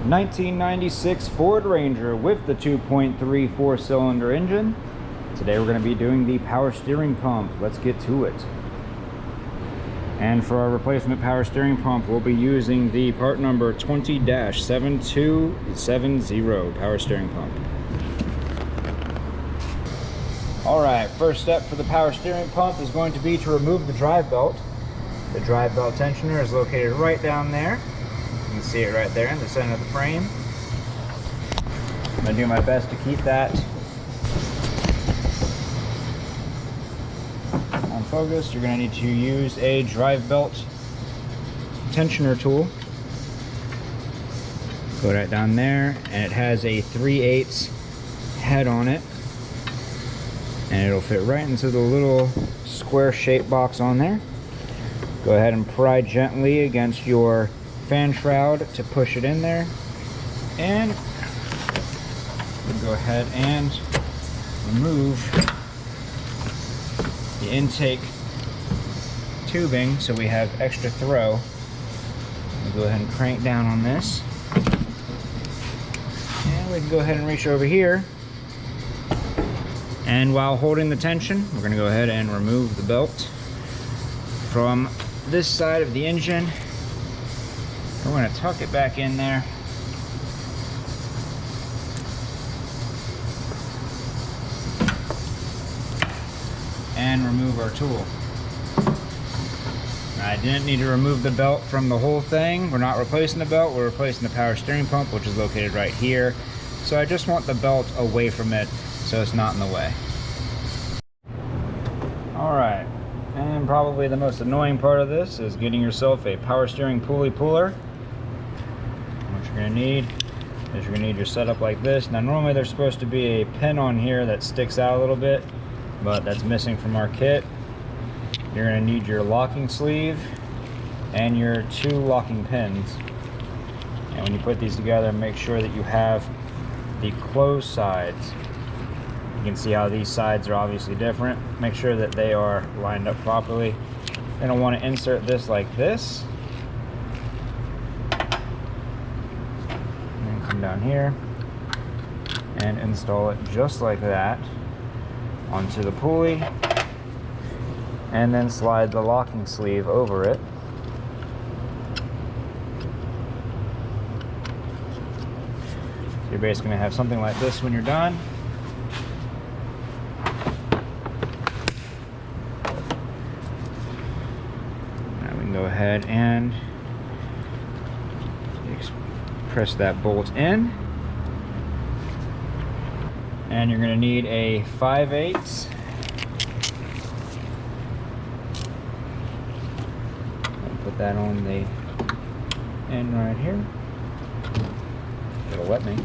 1996 Ford Ranger with the 2.3 4-cylinder engine. Today we're going to be doing the power steering pump. Let's get to it. And for our replacement power steering pump, we'll be using the part number 20-7270 power steering pump. Alright, first step for the power steering pump is going to be to remove the drive belt. The drive belt tensioner is located right down there. You can see it right there in the center of the frame. I'm going to do my best to keep that on focus. You're going to need to use a drive belt tensioner tool. Go right down there, and it has a 3/8 head on it. And it'll fit right into the little square shaped box on there. Go ahead and pry gently against your fan shroud to push it in there, and we'll go ahead and remove the intake tubing so we have extra throw. We'll go ahead and crank down on this, and we can go ahead and reach over here, and while holding the tension, we're going to go ahead and remove the belt from this side of the engine. We're going to tuck it back in there. And remove our tool. I didn't need to remove the belt from the whole thing. We're not replacing the belt, we're replacing the power steering pump, which is located right here. So I just want the belt away from it so it's not in the way. Alright, and probably the most annoying part of this is getting yourself a power steering pulley puller. What you're going to need is you're going to need your setup like this. Now normally there's supposed to be a pin on here that sticks out a little bit, but that's missing from our kit. You're going to need your locking sleeve and your 2 locking pins. And when you put these together, make sure that you have the closed sides. You can see how these sides are obviously different. Make sure that they are lined up properly. You're going to want to insert this like this. And then come down here and install it just like that onto the pulley. And then slide the locking sleeve over it. So you're basically going to have something like this when you're done. Go ahead and press that bolt in, and you're going to need a 5/8. Put that on the end right here. It'll let me.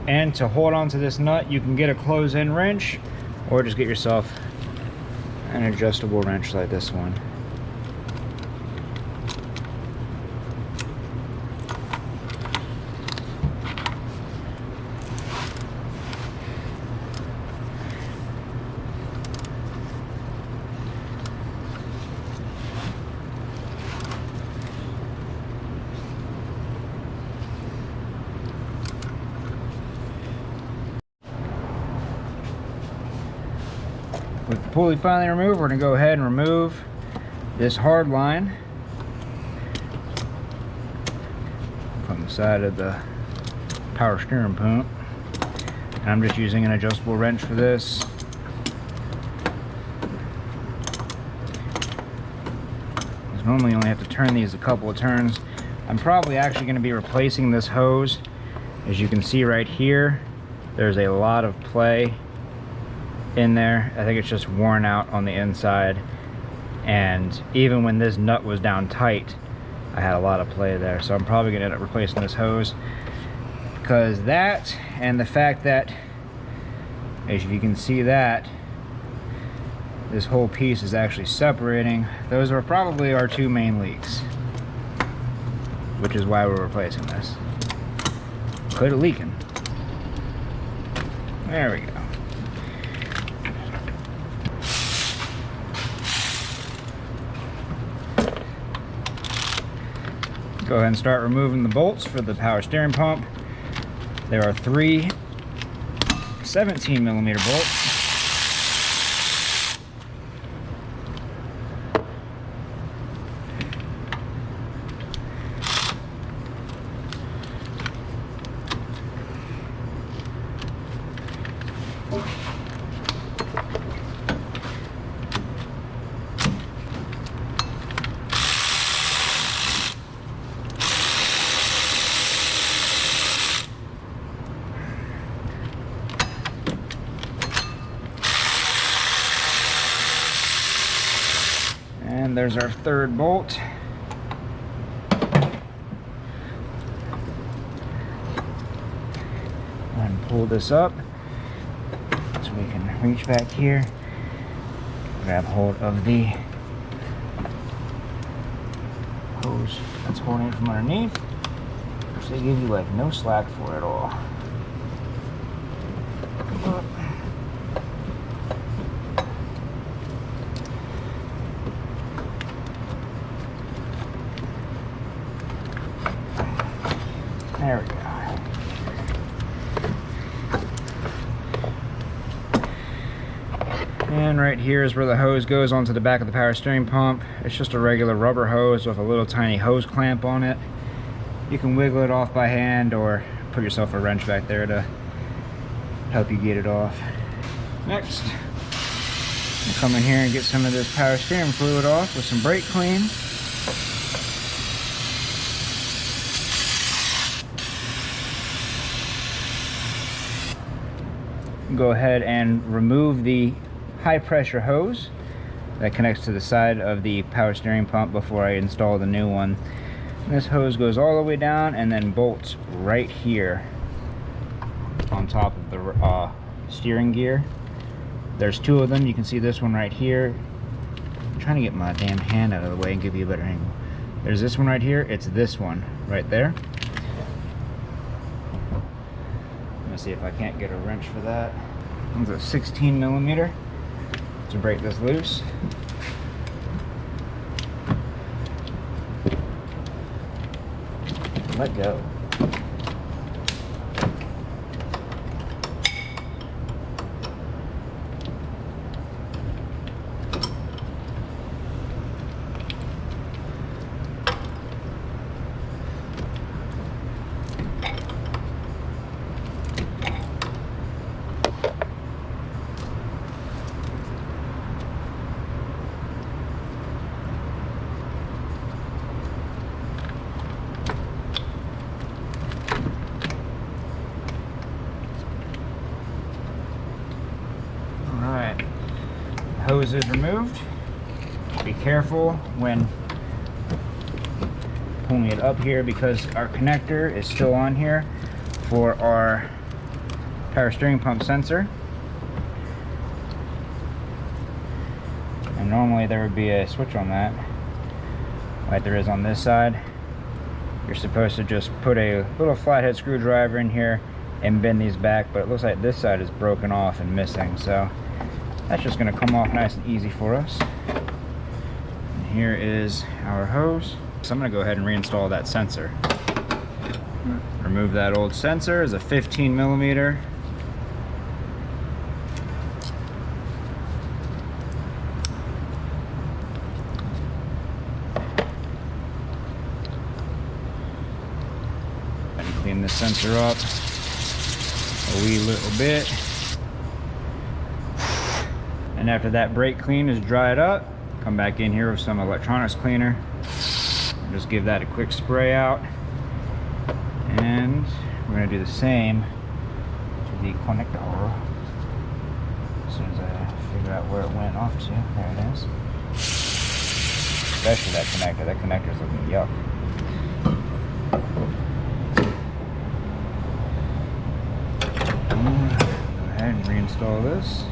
And to hold on to this nut, you can get a close-in wrench, or just get yourself an adjustable wrench like this one. With the pulley finally removed, we're going to go ahead and remove this hard line from the side of the power steering pump. And I'm just using an adjustable wrench for this. Because normally you only have to turn these a couple of turns. I'm probably actually going to be replacing this hose. As you can see right here, there's a lot of play in there. I think it's just worn out on the inside, and even when this nut was down tight, I had a lot of play there. So I'm probably gonna end up replacing this hose, because that, and the fact that, as you can see, that this whole piece is actually separating, those are probably our 2 main leaks, which is why we're replacing this. quit leaking. There we go. Go ahead and start removing the bolts for the power steering pump. There are 3 17mm bolts. And there's our 3rd bolt. And pull this up so we can reach back here, grab hold of the hose that's holding it from underneath, which they give you like no slack for at all. There we go. And right here is where the hose goes onto the back of the power steering pump. It's just a regular rubber hose with a little tiny hose clamp on it. You can wiggle it off by hand or put yourself a wrench back there to help you get it off. Next, we'll come in here and get some of this power steering fluid off with some brake clean. Go ahead and remove the high pressure hose that connects to the side of the power steering pump before I install the new one. And this hose goes all the way down and then bolts right here on top of the steering gear. There's 2 of them. You can see this one right here. I'm trying to get my damn hand out of the way and give you a better angle. There's this one right here. It's this one right there. See if I can't get a wrench for that. It's a 16mm to break this loose. Let go. Hose is removed. Be careful when pulling it up here because our connector is still on here for our power steering pump sensor. And normally there would be a switch on that, like there is on this side. You're supposed to just put a little flathead screwdriver in here and bend these back, but it looks like this side is broken off and missing, so that's just going to come off nice and easy for us. And here is our hose. So I'm going to go ahead and reinstall that sensor. Remove that old sensor. It's a 15mm. And clean this sensor up a wee little bit. And after that brake clean is dried up, come back in here with some electronics cleaner. Just give that a quick spray out. And we're going to do the same to the connector. As soon as I figure out where it went off to. There it is. Especially that connector. That connector's looking yuck. Go ahead and reinstall this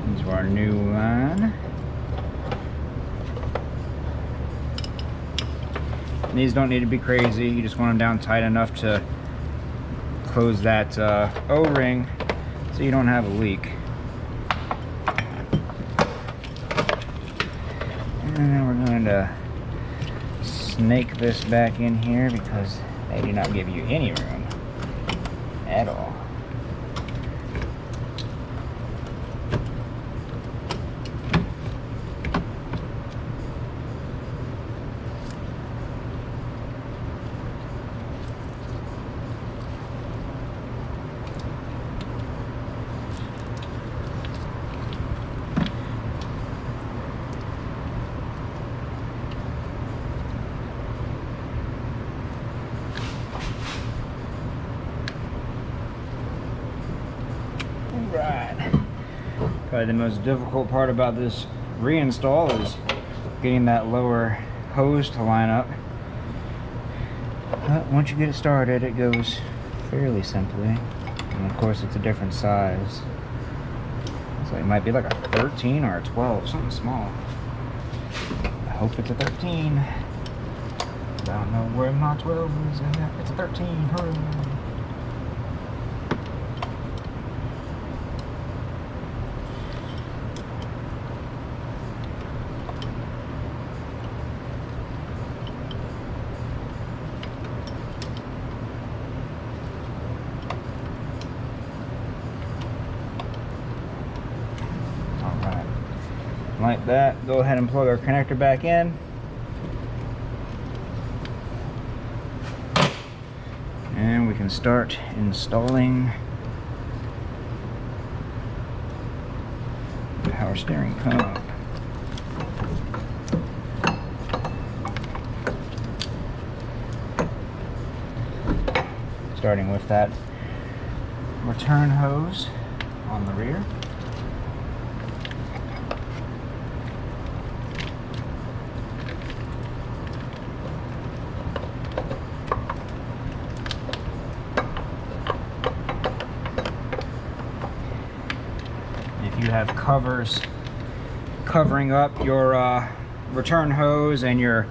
into our new line. These don't need to be crazy. You just want them down tight enough to close that O-ring so you don't have a leak. And then we're going to snake this back in here because they do not give you any room at all. Right. Probably the most difficult part about this reinstall is getting that lower hose to line up. But once you get it started, it goes fairly simply. And of course, it's a different size. So it might be like a 13 or a 12, something small. I hope it's a 13. I don't know where my 12 is. It's a 13. Hurry. Like that. Go ahead and plug our connector back in. And we can start installing the power steering pump. Starting with that return hose on the rear. If you have covers covering up your return hose and your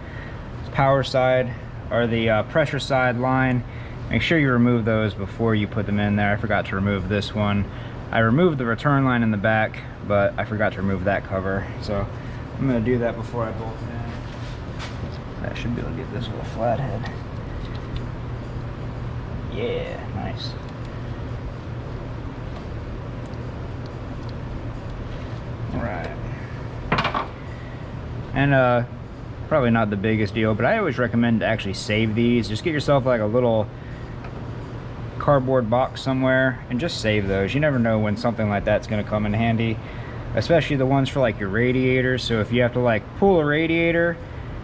power side or the pressure side line, make sure you remove those before you put them in there. I forgot to remove this one. I removed the return line in the back, but I forgot to remove that cover. So I'm going to do that before I bolt it in. That should be able to get this with a flathead. Yeah, nice. Right. And probably not the biggest deal, but I always recommend to actually save these. Just get yourself like a little cardboard box somewhere and just save those. You never know when something like that's going to come in handy, especially the ones for like your radiators. So if you have to like pull a radiator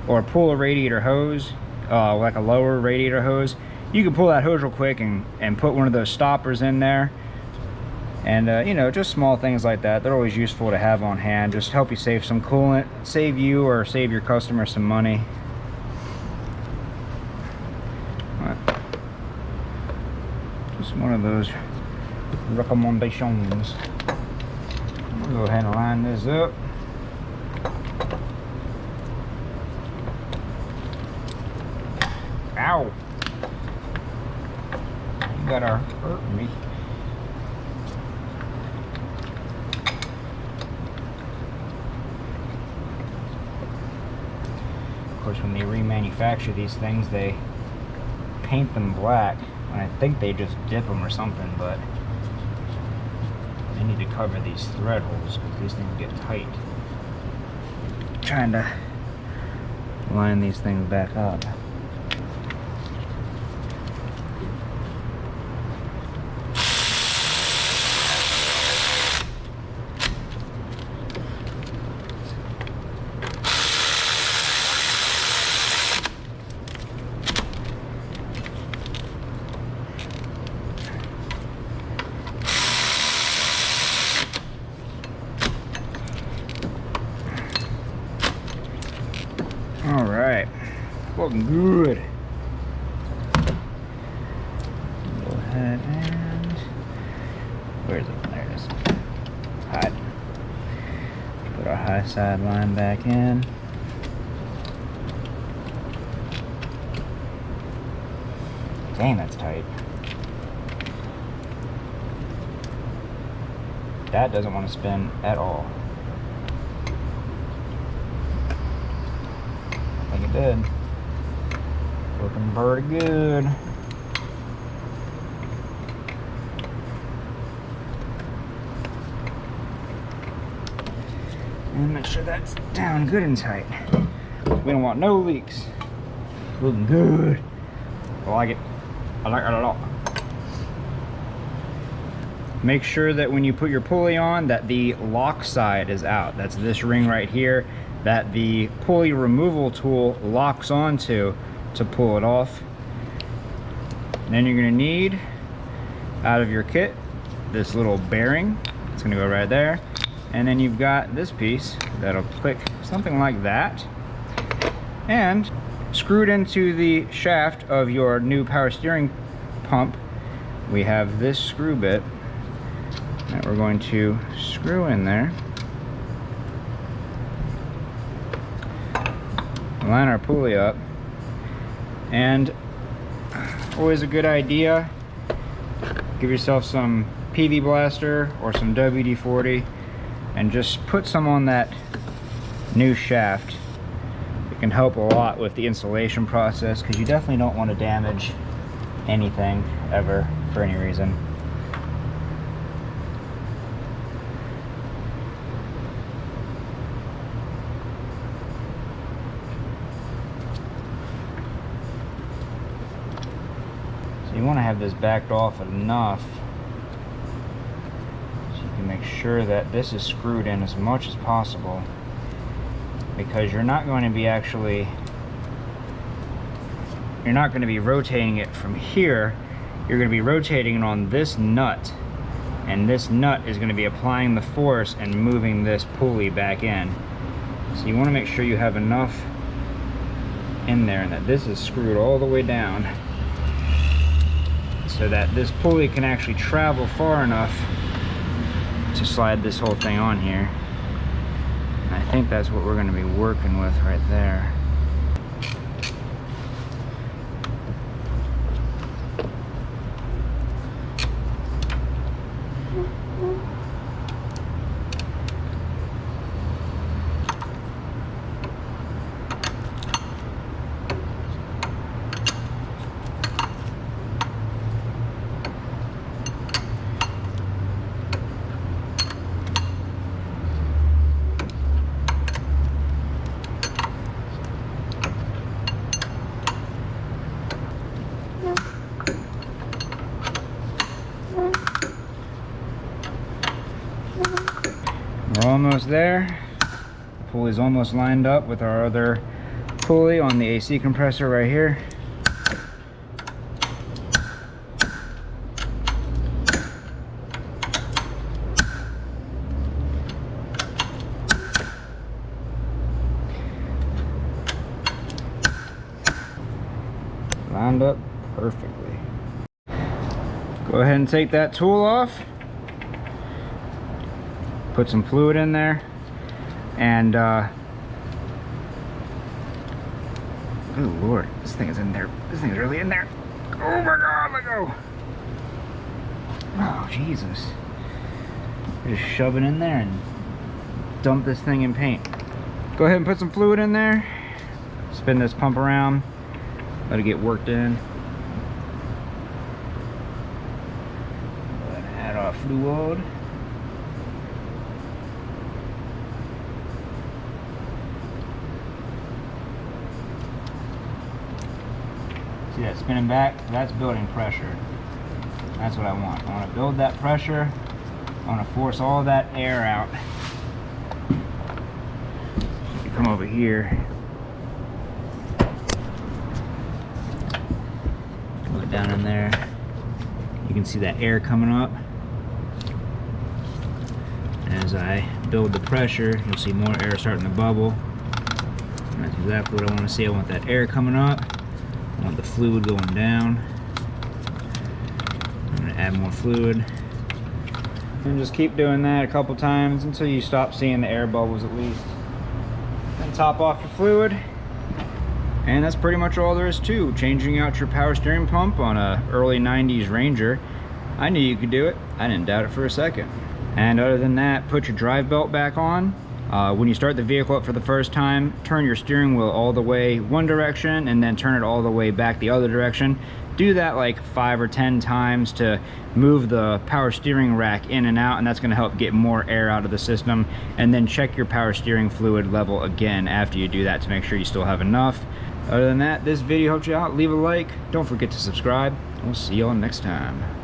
or pull a radiator hose, like a lower radiator hose, you can pull that hose real quick and put one of those stoppers in there. And you know, just small things like that, they're always useful to have on hand. Just help you save some coolant, save you or save your customer some money. Just one of those recommendations. I'll go ahead and line this up. Ow! You gotta hurt me. Of course, when they remanufacture these things, they paint them black, and I think they just dip them or something, but they need to cover these thread holes because these things get tight. Trying to line these things back up. All right, looking good. Go ahead and where is it? There it is. Hide. Put our high side line back in. Dang, that's tight. That doesn't want to spin at all. I think it did. Looking pretty good. And make sure that's down good and tight. We don't want no leaks. Looking good. I like it. I like it a lot. Make sure that when you put your pulley on that the lock side is out. That's this ring right here that the pulley removal tool locks onto to pull it off. And then you're gonna need, out of your kit, this little bearing. It's gonna go right there. And then you've got this piece that'll click something like that. And screwed into the shaft of your new power steering pump, we have this screw bit that we're going to screw in there. Line our pulley up. And always a good idea, give yourself some PV Blaster or some WD-40 and just put some on that new shaft. It can help a lot with the installation process because you definitely don't want to damage anything ever for any reason. So you want to have this backed off enough so you can make sure that this is screwed in as much as possible, because you're not going to be rotating it from here. You're going to be rotating it on this nut, and this nut is going to be applying the force and moving this pulley back in. So you want to make sure you have enough in there and that this is screwed all the way down so that this pulley can actually travel far enough to slide this whole thing on here. I think that's what we're going to be working with right there. We're almost there. The pulley's almost lined up with our other pulley on the AC compressor right here. Lined up perfectly. Go ahead and take that tool off. Put some fluid in there, and oh Lord, this thing is in there. This thing is really in there. Oh my God, let go. Oh Jesus. Just shove it in there and dump this thing in paint. Go ahead and put some fluid in there. Spin this pump around. Let it get worked in. Go ahead and add our fluid. See that spinning back? That's building pressure. That's what I want. I want to build that pressure. I want to force all that air out. You come over here. Put it down in there. You can see that air coming up. As I build the pressure, you'll see more air starting to bubble. And that's exactly what I want to see. I want that air coming up. I want the fluid going down. I'm going to add more fluid. And just keep doing that a couple times until you stop seeing the air bubbles at least. Then top off your fluid. And that's pretty much all there is to changing out your power steering pump on a early 90s Ranger. I knew you could do it. I didn't doubt it for a second. And other than that, put your drive belt back on. When you start the vehicle up for the first time, turn your steering wheel all the way one direction and then turn it all the way back the other direction. Do that like 5 or 10 times to move the power steering rack in and out, and that's going to help get more air out of the system. And then check your power steering fluid level again after you do that to make sure you still have enough. Other than that, this video helped you out. Leave a like. Don't forget to subscribe. We'll see y'all next time.